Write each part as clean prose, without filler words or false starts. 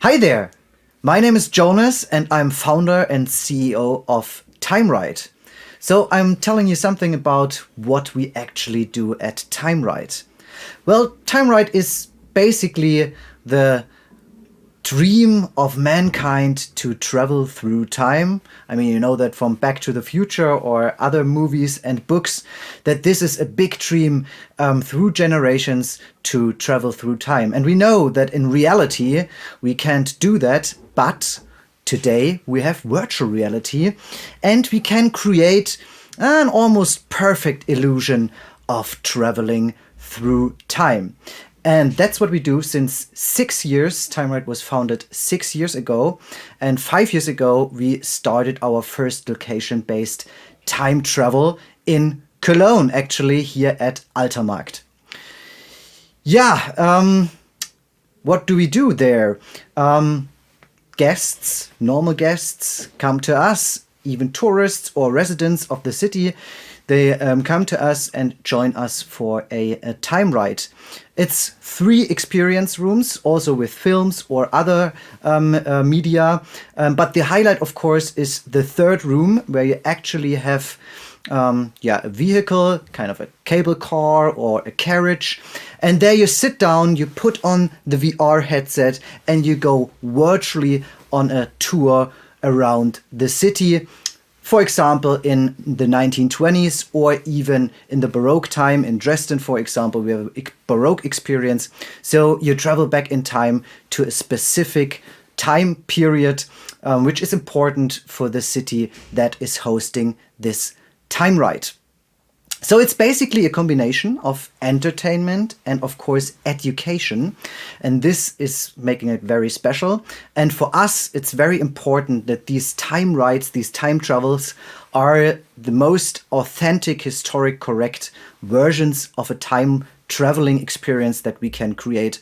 Hi there! My name is Jonas and I'm founder and CEO of TimeRide. So I'm telling you something about what we actually do at TimeRide. Well, TimeRide is basically the dream of mankind to travel through time. I mean, you know that from Back to the Future or other movies and books, that this is a big dream through generations to travel through time. And we know that in reality, we can't do that, but today we have virtual reality and we can create an almost perfect illusion of traveling through time. And that's what we do since 6 years. TimeRide was founded 6 years ago. And 5 years ago, we started our first location-based time travel in Cologne, actually, here at Altermarkt. Yeah, what do we do there? Guests, normal guests, come to us, even tourists or residents of the city. They come to us and join us for a time ride. It's 3 experience rooms, also with films or other media. But the highlight, of course, is the 3rd room, where you actually have a vehicle, kind of a cable car or a carriage. And there you sit down, you put on the VR headset, and you go virtually on a tour around the city. For example, in the 1920s or even in the Baroque time in Dresden, for example, we have a Baroque experience. So you travel back in time to a specific time period, which is important for the city that is hosting this time ride. So it's basically a combination of entertainment and, of course, education. And this is making it very special. And for us, it's very important that these time rides, these time travels, are the most authentic, historic, correct versions of a time traveling experience that we can create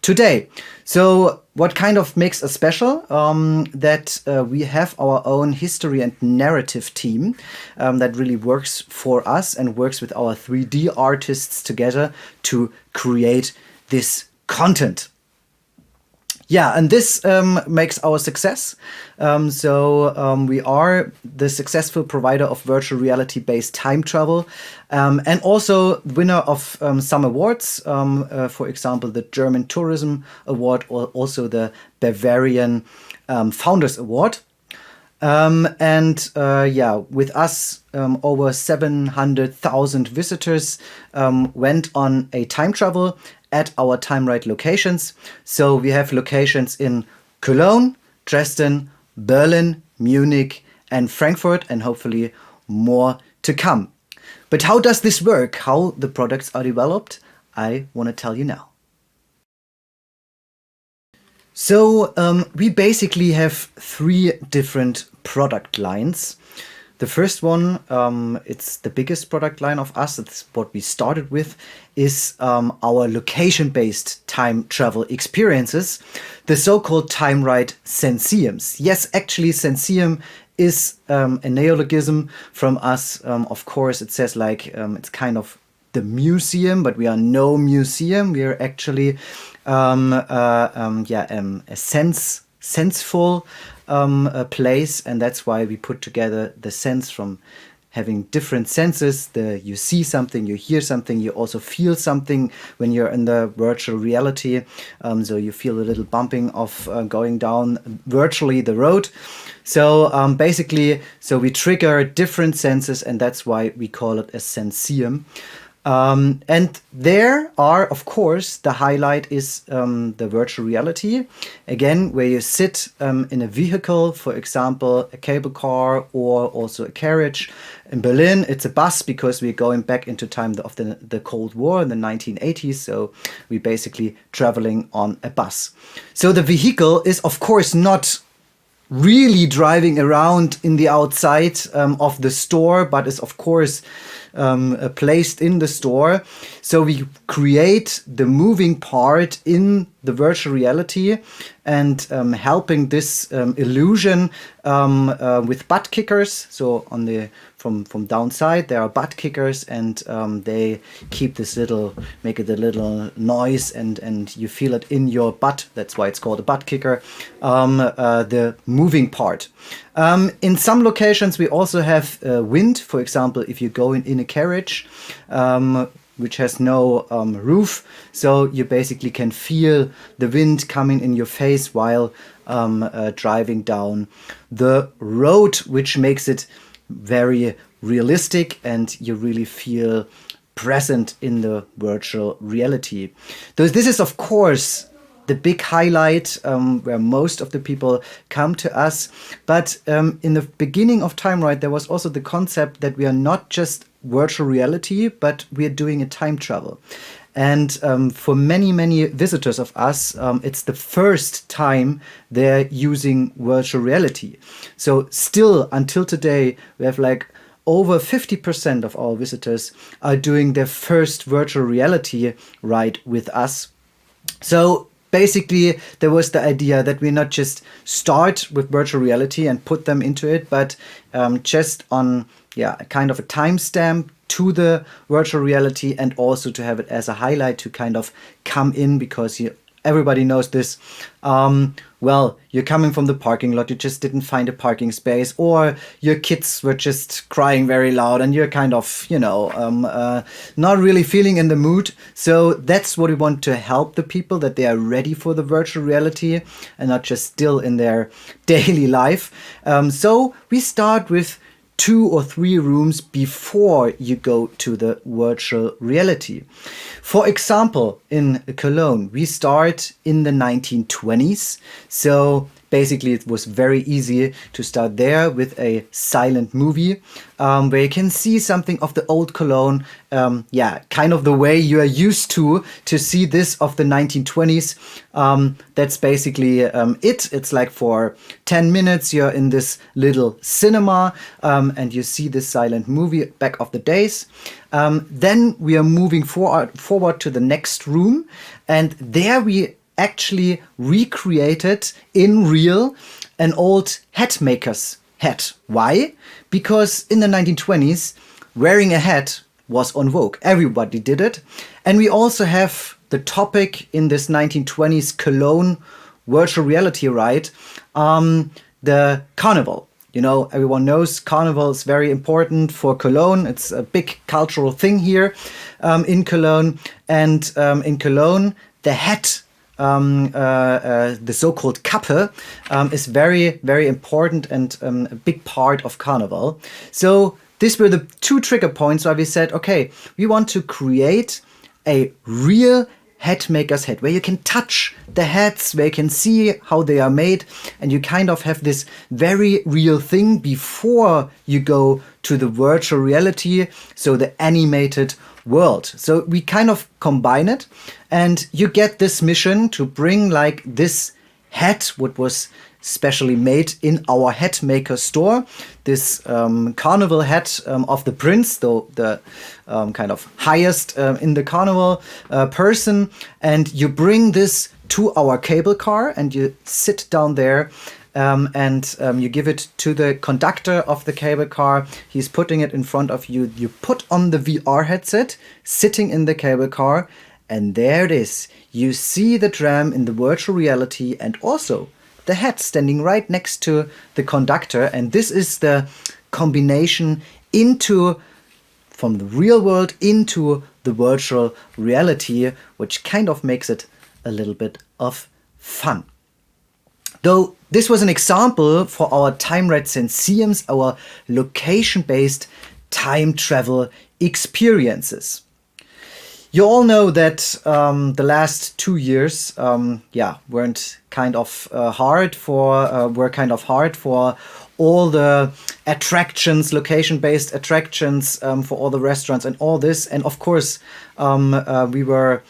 today. So what kind of makes us special? That we have our own history and narrative team that really works for us and works with our 3D artists together to create this content. Yeah, and this makes our success. We are the successful provider of virtual reality-based time travel, and also winner of some awards. For example, the German Tourism Award, or also the Bavarian Founders Award. With us, over 700,000 visitors went on a time travel at our TimeRide locations. So we have locations in Cologne, Dresden, Berlin, Munich, and Frankfurt, and hopefully more to come. But how does this work? How the products are developed? I want to tell you now. So we basically have 3 different product lines. The first one, it's the biggest product line of us, it's what we started with, is our location-based time travel experiences, the so-called TimeRide Senseums. Yes, actually Senseum is a neologism from us. Of course, it says like it's kind of the museum, but we are no museum. We are actually a senseful a place, and that's why we put together the sense from having different senses. You see something, you hear something, you also feel something when you're in the virtual reality. So you feel a little bumping of going down virtually the road. So we trigger different senses, and that's why we call it a senseum. And there are, of course, the highlight is the virtual reality. Again, where you sit in a vehicle, for example, a cable car or also a carriage. In Berlin, it's a bus because we're going back into time of the Cold War in the 1980s. So we're basically traveling on a bus. So the vehicle is, of course, not really driving around in the outside of the store, but is, of course, placed in the store. So we create the moving part in the virtual reality and helping this illusion with butt kickers. So from downside. There are butt kickers, and they keep this make it a little noise, and you feel it in your butt. That's why it's called a butt kicker. The moving part. In some locations, we also have wind. For example, if you go in a carriage, which has no roof, so you basically can feel the wind coming in your face while driving down the road, which makes it very realistic, and you really feel present in the virtual reality. This is, of course, the big highlight where most of the people come to us. But in the beginning of TimeRide, there was also the concept that we are not just virtual reality, but we are doing a time travel. And for many visitors of us, it's the first time they're using virtual reality. So still, until today, we have like over 50% of our visitors are doing their first virtual reality ride with us. So basically, there was the idea that we not just start with virtual reality and put them into it, but just on kind of a timestamp to the virtual reality, and also to have it as a highlight to kind of come in, because everybody knows this. Well, you're coming from the parking lot, you just didn't find a parking space, or your kids were just crying very loud, and you're kind of, not really feeling in the mood. So that's what we want to help the people, that they are ready for the virtual reality and not just still in their daily life. So we start with 2 or 3 rooms before you go to the virtual reality. For example, in Cologne, we start in the 1920s. So basically, it was very easy to start there with a silent movie, where you can see something of the old Cologne, kind of the way you are used to see this of the 1920s. That's basically it. It's like for 10 minutes, you're in this little cinema, and you see this silent movie back of the days. Then we are moving forward to the next room, and there we actually recreated in real an old hat maker's hat. Why? Because in the 1920s, wearing a hat was en vogue. Everybody did it. And we also have the topic in this 1920s Cologne virtual reality ride, the carnival. Everyone knows carnival is very important for Cologne. It's a big cultural thing here in Cologne. And in Cologne, the hat, the so-called Kappe, is very, very important and a big part of Carnival. So these were the 2 trigger points where we said, okay, we want to create a real hat maker's hat, where you can touch the hats, where you can see how they are made, and you kind of have this very real thing before you go to the virtual reality, so the animated world. So we kind of combine it, and you get this mission to bring like this hat, what was specially made in our hat maker store, this carnival hat of the prince, though the kind of highest in the carnival person, and you bring this to our cable car, and you sit down there, and you give it to the conductor of the cable car. He's putting it in front of you. You put on the VR headset, sitting in the cable car, and there it is. You see the tram in the virtual reality, and also the hat standing right next to the conductor. And this is the combination from the real world into the virtual reality, which kind of makes it a little bit of fun. Though this was an example for our TimeRide Senseums, our location-based time travel experiences. You all know that the last 2 years, were kind of hard for all the attractions, location-based attractions, for all the restaurants and all this. And of course, we were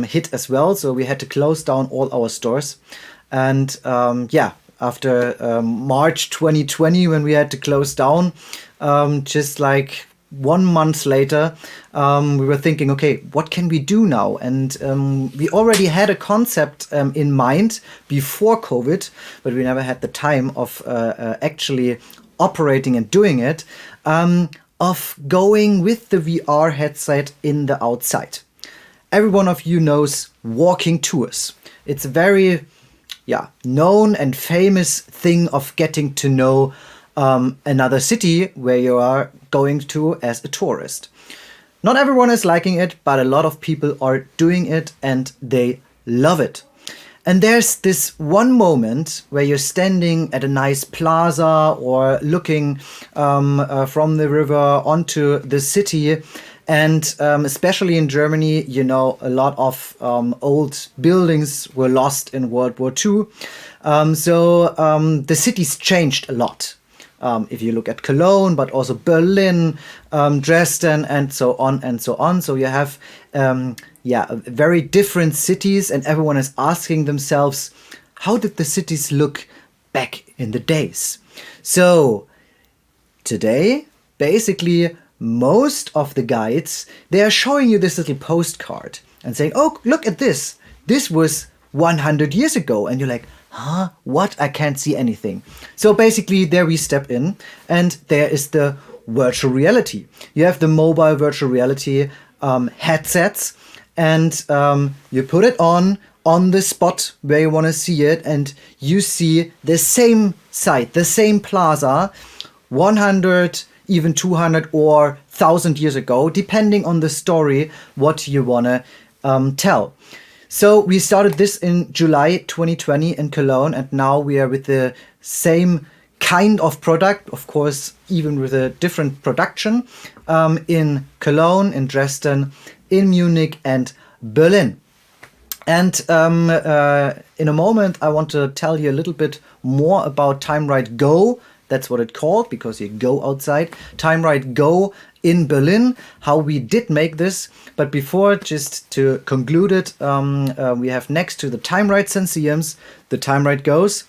hit as well, so we had to close down all our stores. And after March 2020, when we had to close down, just like 1 month later, we were thinking, okay, what can we do now? And we already had a concept in mind before COVID, but we never had the time of actually operating and doing it, of going with the VR headset in the outside. Every one of you knows walking tours. It's a very known and famous thing of getting to know another city where you are going to as a tourist. Not everyone is liking it, but a lot of people are doing it and they love it. And there's this one moment where you're standing at a nice plaza or looking from the river onto the city. And especially in Germany, you know, a lot of old buildings were lost in World War II. So the city's changed a lot. If you look at Cologne, but also Berlin, Dresden, and so on and so on. So you have very different cities, and everyone is asking themselves, how did the cities look back in the days? So today, basically, most of the guides, they are showing you this little postcard and saying, oh, look at this. This was 100 years ago. And you're like, huh? What? I can't see anything. So basically there we step in, and there is the virtual reality. You have the mobile virtual reality headsets, and you put it on the spot where you want to see it, and you see the same site, the same plaza, 100, even 200 or 1,000 years ago, depending on the story, what you want to tell. So we started this in July 2020 in Cologne, and now we are with the same kind of product, of course, even with a different production, in Cologne, in Dresden, in Munich and Berlin. And in a moment, I want to tell you a little bit more about TimeRide Go. That's what it's called, because you go outside. TimeRide Go in Berlin, how we did make this. But before, just to conclude it, we have next to the TimeRide Senseiums, the TimeRide Goes.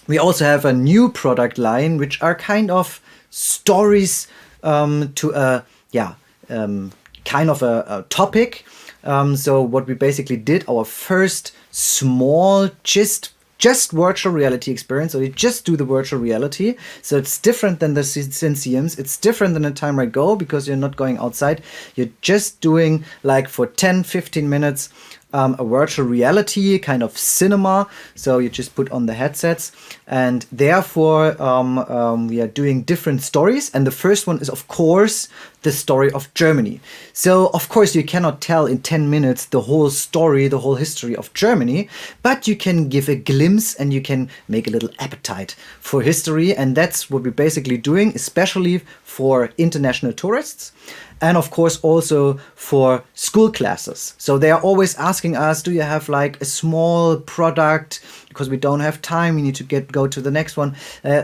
We also have a new product line, which are kind of stories to a kind of a topic. So what we basically did, our first small just virtual reality experience. So you just do the virtual reality. So it's different than the Senseiums. It's different than the TimeRide Go, because you're not going outside. You're just doing, like, for 10-15 minutes a virtual reality kind of cinema. So you just put on the headsets, and therefore we are doing different stories. And the first one is, of course, the story of Germany. So of course you cannot tell in 10 minutes the whole story, the whole history of Germany, but you can give a glimpse and you can make a little appetite for history. And that's what we're basically doing, especially for international tourists. And of course also for school classes. So they are always asking us, do you have like a small product? Because we don't have time, we need to go to the next one,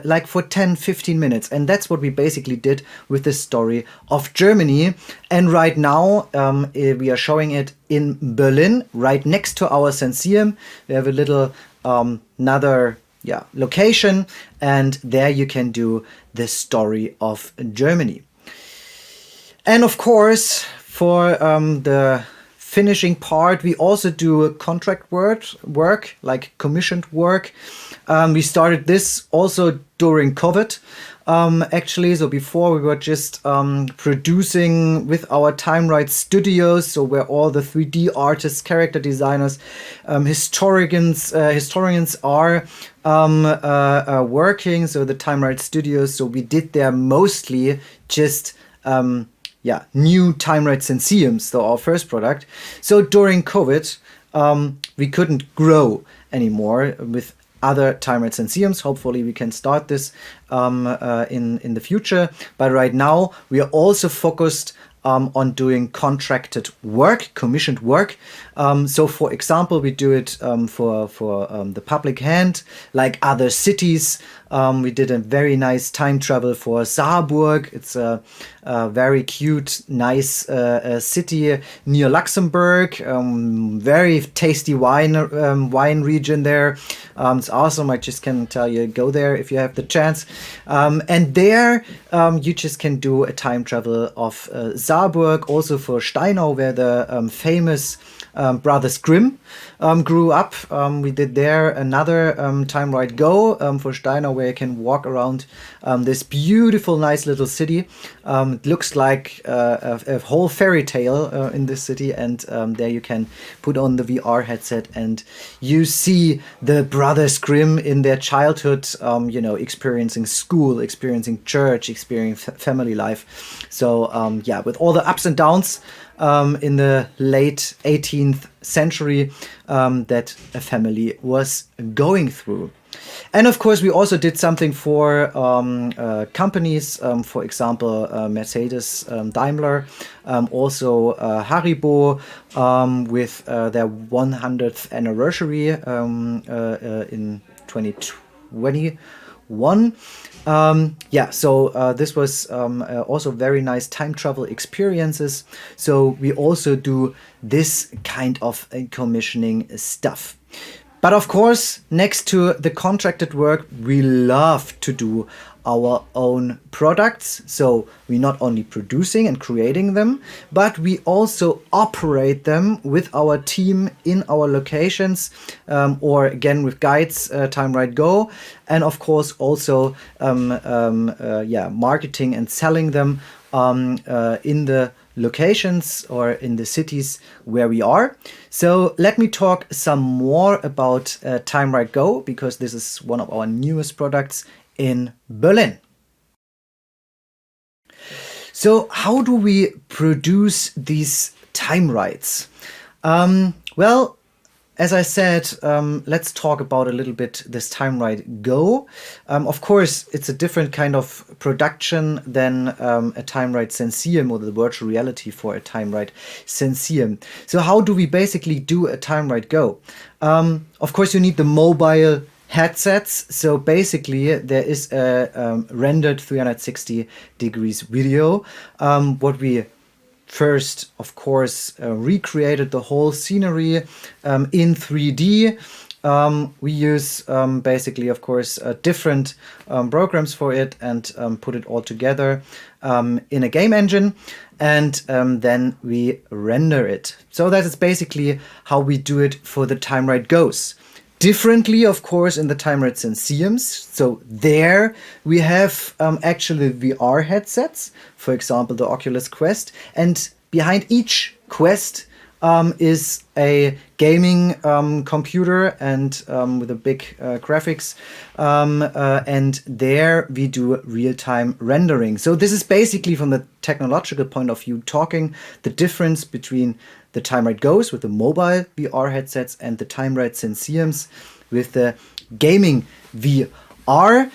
like for 10-15 minutes. And that's what we basically did with the story of Germany. And right now we are showing it in Berlin, right next to our Senseium. We have a little another location, and there you can do the story of Germany. And of course, for the finishing part, we also do contract work, like commissioned work. We started this also during COVID, actually. So before we were just producing with our TimeRide studios, so where all the 3D artists, character designers, historians are working. So the TimeRide studios. So we did there mostly just new TimeRide Senseiums, so our first product. So during COVID, we couldn't grow anymore with other TimeRide Senseiums. Hopefully we can start this in the future. But right now we are also focused on doing contracted work, commissioned work. So for example, we do it for the public hand, like other cities. We did a very nice time travel for Saarburg. It's a very cute, nice city near Luxembourg. Very tasty wine region there. It's awesome. I just can tell you, go there if you have the chance. And there you just can do a time travel of Saarburg, also for Steinau, where the famous Brothers Grimm grew up. We did there another TimeRide Go for Steinau, where you can walk around this beautiful, nice little city. It looks like a whole fairy tale in this city, and there you can put on the VR headset and you see the Brothers Grimm in their childhood, experiencing school, experiencing church, experiencing family life. So yeah, with all the ups and downs in the late 18th century that a family was going through. And of course, we also did something for companies, for example, Mercedes, Daimler, also Haribo with their 100th anniversary in 2021. So this was also very nice time travel experiences. So we also do this kind of commissioning stuff. But of course, next to the contracted work, we love to do our own products. So we're not only producing and creating them, but we also operate them with our team in our locations, or again with guides, TimeRide Go, and of course also marketing and selling them in the locations or in the cities where we are. So let me talk some more about TimeRide Go, because this is one of our newest products in Berlin. So how do we produce these time rides? Well, as I said, let's talk about a little bit this TimeRide Go. Of course, it's a different kind of production than a TimeRide Senseium, or the virtual reality for a TimeRide Senseium. So how do we basically do a TimeRide Go? Of course, you need the mobile headsets. So basically, there is a rendered 360 degrees video. What we first, of course, recreated the whole scenery in 3D. We use basically, of course, different programs for it, and put it all together in a game engine, and then we render it. So that is basically how we do it for the TimeRide Goes. Differently, of course, in the TimeRide Senseiums. So there we have actually VR headsets, for example, the Oculus Quest. And behind each Quest is a gaming computer and with a big graphics. And there we do real-time rendering. So this is basically, from the technological point of view, talking the difference between the TimeRide Goes with the mobile VR headsets and the TimeRide Senseiums with the gaming VR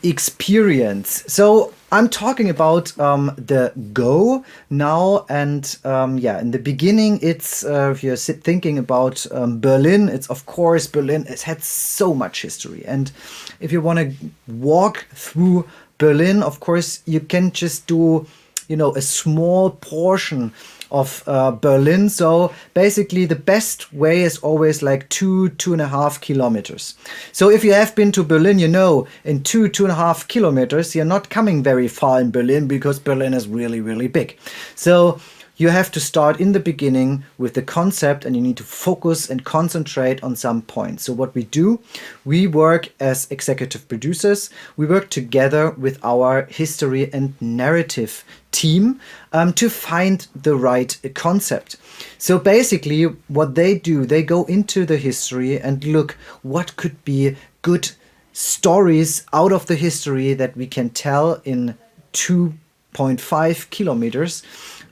experience. So I'm talking about the Go now, and in the beginning, it's if you're thinking about Berlin, it's of course Berlin. It's had so much history, and if you want to walk through Berlin, of course you can just do, a small portion of Berlin. So basically the best way is always like 2.5 kilometers. So if you have been to Berlin, in 2.5 kilometers, you're not coming very far in Berlin, because Berlin is really, really big. So you have to start in the beginning with the concept, and you need to focus and concentrate on some points. So what we do, we work as executive producers. We work together with our history and narrative team to find the right concept. So basically what they do, they go into the history and look what could be good stories out of the history that we can tell in 2.5 kilometers.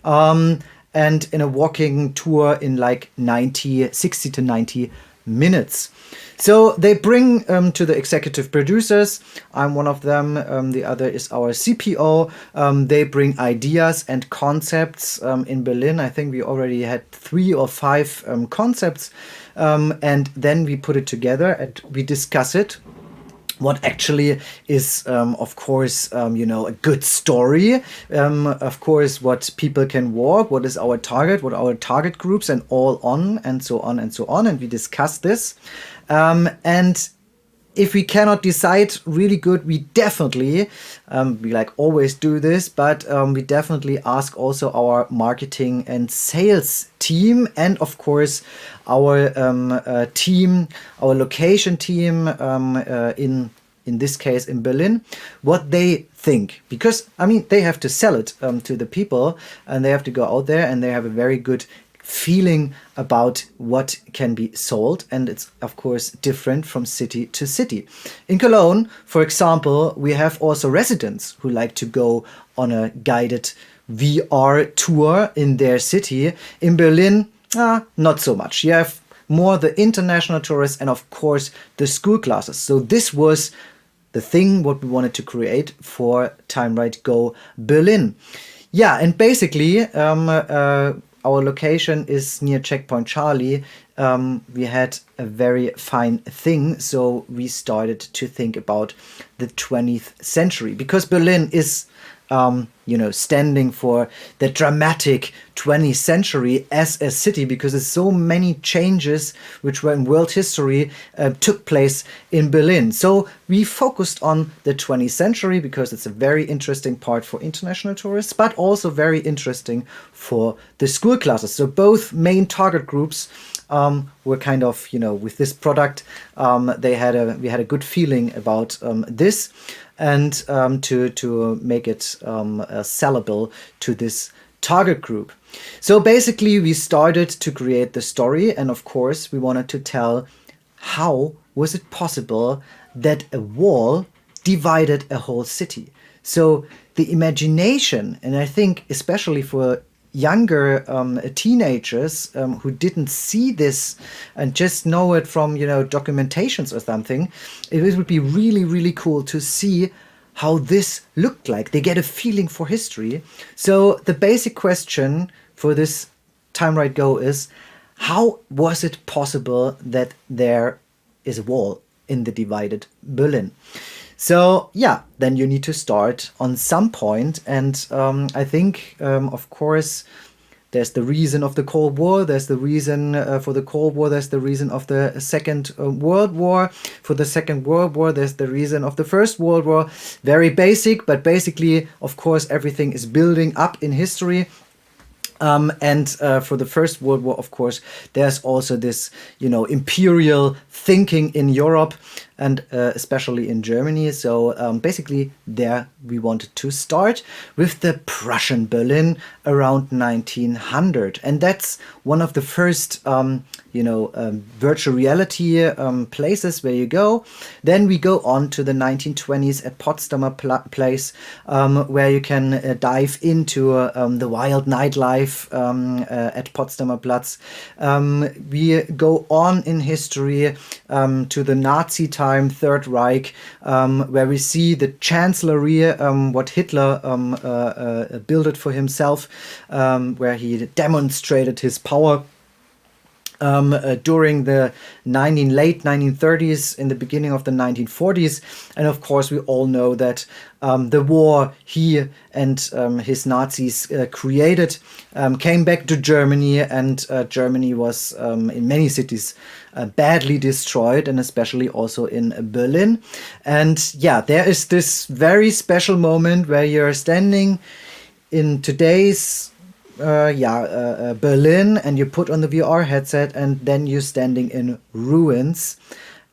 And in a walking tour in like 60 to 90 minutes. So they bring to the executive producers. I'm one of them. The other is our CPO. They bring ideas and concepts. In Berlin, I think we already had 3 or 5 concepts. And then we put it together and we discuss it. What actually is, of course, a good story. Of course, what people can walk, what is our target, what are our target groups, and all on, and so on and so on. And we discuss this. And if we cannot decide really good, we definitely, we like always do this, but we definitely ask also our marketing and sales team, and of course our team, our location team in this case in Berlin, what they think. Because, I mean, they have to sell it to the people, and they have to go out there and they have a very good feeling about what can be sold, and it's of course different from city to city. In Cologne, for example, we have also residents who like to go on a guided VR tour in their city. In Berlin, not so much. You have more the international tourists and of course the school classes. So this was the thing what we wanted to create for TimeRide Go Berlin. Yeah, and basically our location is near Checkpoint Charlie. We had a very fine thing, so we started to think about the 20th century, because Berlin is, standing for the dramatic 20th century as a city, because there's so many changes which were in world history took place in Berlin. So we focused on the 20th century because it's a very interesting part for international tourists, but also very interesting for the school classes. So both main target groups were kind of, with this product, we had a good feeling about this, and to make it sellable to this target group. So basically we started to create the story, and of course we wanted to tell how was it possible that a wall divided a whole city. So the imagination, and I think especially for younger teenagers who didn't see this and just know it from documentations or something, it would be really, really cool to see how this looked like. They get a feeling for history. So the basic question for this TimeRide Go is, how was it possible that there is a wall in the divided Berlin? So yeah, then you need to start on some point, and I think, of course, there's the reason of the Cold War, there's the reason for the Cold War, there's the reason of the Second World War. For the Second World War, there's the reason of the First World War. Very basic, but basically, of course, everything is building up in history. And for the First World War, of course, there's also this, imperial thinking in Europe, and especially in Germany. So basically there we wanted to start with the Prussian Berlin around 1900. And that's one of the first, virtual reality places where you go. Then we go on to the 1920s at Potsdamer Place, where you can dive into the wild nightlife at Potsdamer Platz. We go on in history to the Nazi time, Third Reich, where we see the chancellery, what Hitler built it for himself, where he demonstrated his power during the late 1930s, in the beginning of the 1940s. And of course, we all know that the war he and his Nazis created came back to Germany, and Germany was in many cities badly destroyed, and especially also in Berlin. And yeah, there is this very special moment where you're standing in today's Berlin, and you put on the VR headset, and then you're standing in ruins,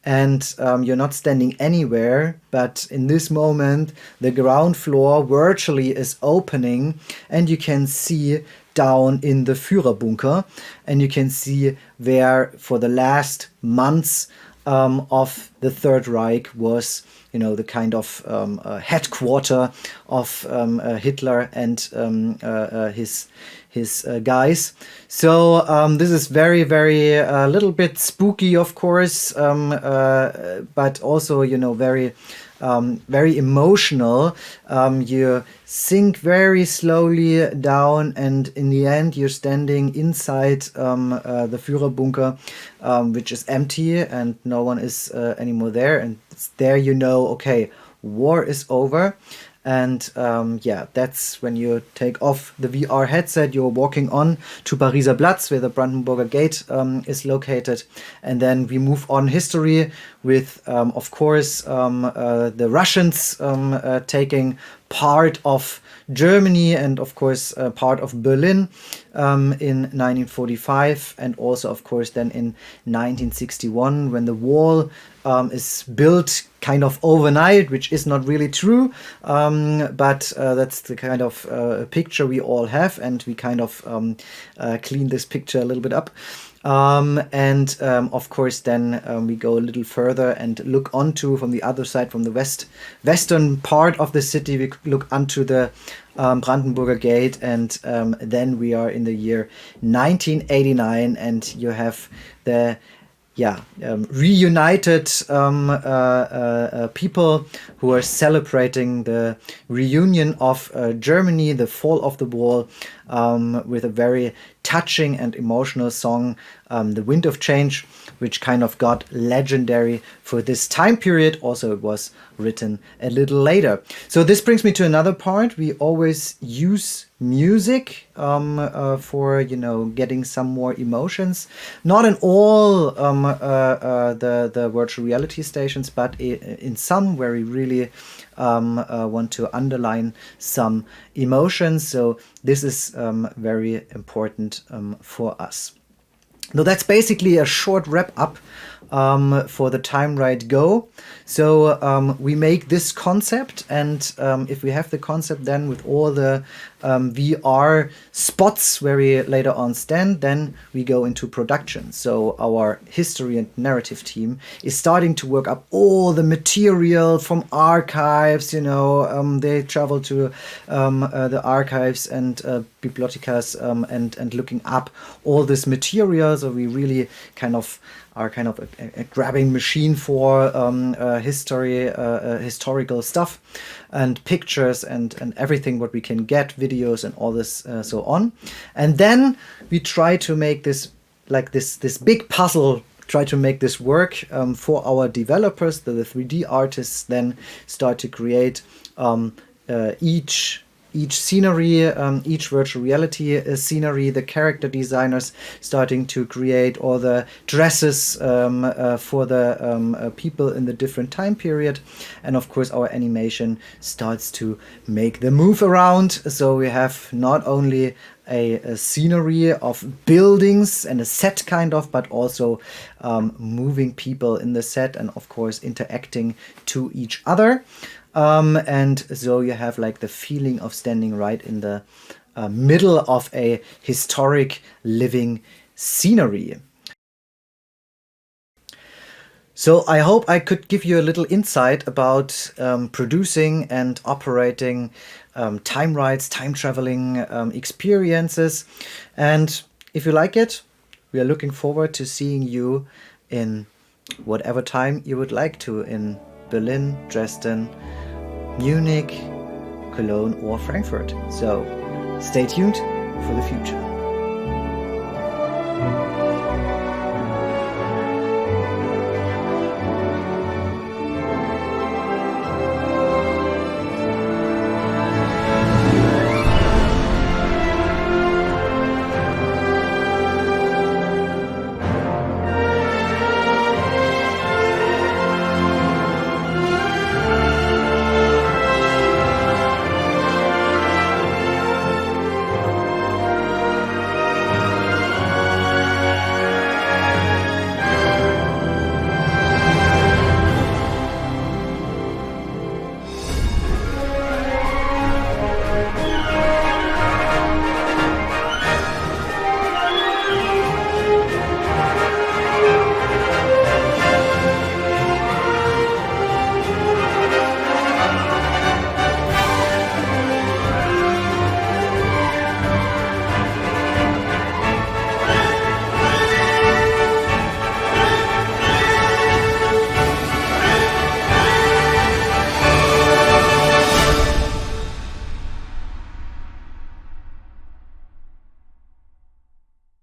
and you're not standing anywhere, but in this moment the ground floor virtually is opening, and you can see down in the Führerbunker, and you can see where for the last months of the Third Reich was, the kind of headquarter of Hitler and his guys. So this is very, very a little bit spooky, of course, but also very very emotional. You sink very slowly down, and in the end you're standing inside the Führerbunker, which is empty and no one is anymore there, and it's there okay, war is over. And yeah, that's when you take off the VR headset, you're walking on to Pariser Platz, where the Brandenburger Gate is located. And then we move on history with, of course, the Russians taking part of Germany and, of course, part of Berlin in 1945, and also, of course, then in 1961, when the wall is built kind of overnight, which is not really true, but that's the kind of picture we all have, and we kind of clean this picture a little bit up. Of course, then we go a little further and look onto, from the other side, from the western part of the city, we look onto the Brandenburger Gate, and then we are in the year 1989, and you have the reunited people who are celebrating the reunion of Germany, the fall of the wall, with a very touching and emotional song, The Wind of Change, which kind of got legendary for this time period. Also, it was written a little later. So this brings me to another part. We always use music for, you know, getting some more emotions. Not in all the virtual reality stations, but in some where we really want to underline some emotions. So this is very important for us. Now that's basically a short wrap up for the TimeRide Go. So we make this concept, and if we have the concept then with all the VR spots where we later on stand, then we go into production. So our history and narrative team is starting to work up all the material from archives, you know, they travel to the archives and bibliotecas and looking up all this material. So we really kind of are kind of a grabbing machine for historical stuff and pictures and everything what we can get, videos and all this so on. And then we try to make this like this big puzzle, try to make this work for our developers. The 3D artists then start to create each scenery, each virtual reality scenery, the character designers starting to create all the dresses for the people in the different time period. And of course our animation starts to make the move around. So we have not only a scenery of buildings and a set kind of, but also moving people in the set and of course interacting to each other. And so you have like the feeling of standing right in the middle of a historic living scenery. So I hope I could give you a little insight about producing and operating time rides, time traveling experiences. And if you like it, we are looking forward to seeing you in whatever time you would like to, in Berlin, Dresden, Munich, Cologne or Frankfurt. So stay tuned for the future.